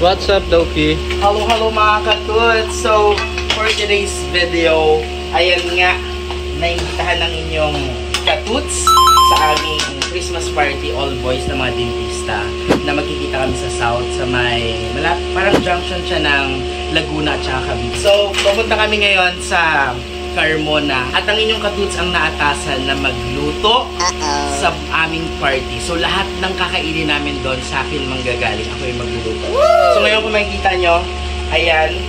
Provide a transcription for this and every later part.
What's up, Doki? Hello mga katuts! So, for today's video, ayan nga, naimbitahan ng inyong katuts sa aming Christmas party, all boys na mga dentista, na magkikita kami sa South, sa may, parang junction siya ng Laguna at saka Cavite. So, pupunta kami ngayon sa Carmona at ang inyong katuts ang naatasan na magluto sa aming party. So lahat ng kakainin namin doon sa akin manggagaling. Ako yung magluluto. So ngayon kung makikita nyo, ayan,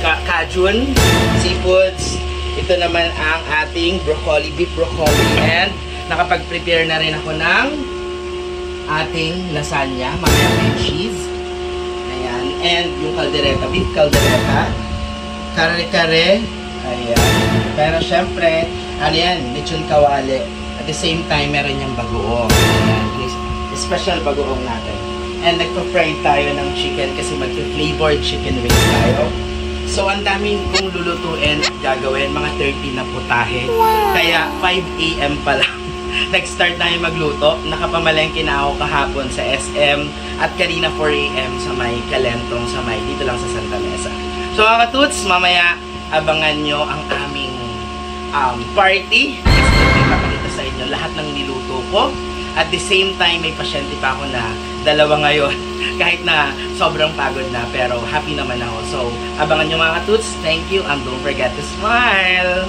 kajun, seafoods. Ito naman ang ating broccoli, beef broccoli. And nakapag-prepare na rin ako ng ating lasagna, mamaya may cheese. Ayan. And yung caldereta, beef caldereta, kare-kare. Ayan. Pero syempre, ano yan, lechon kawali. At the same time, meron niyang bagoong. Ayan. Special bagoong natin. And nagpa-fry tayo ng chicken kasi mag-flavored chicken wings tayo. So, ang daming kong lulutuin at gagawin. Mga 30 na putahe. Kaya, 5 AM pa lang. Nag-start tayo magluto. Nakapamalengke na ako kahapon sa SM. At kanina 4 AM sa may Kalentong, sa may dito lang sa Santa Mesa. So, mga katuts, mamaya abangan nyo ang aming party. Kasi may papakita sa inyo lahat ng niluto ko. At the same time, may pasyente pa ako na dalawa ngayon. Kahit na sobrang pagod na, pero happy naman ako. So, abangan nyo mga katuts. Thank you and don't forget to smile!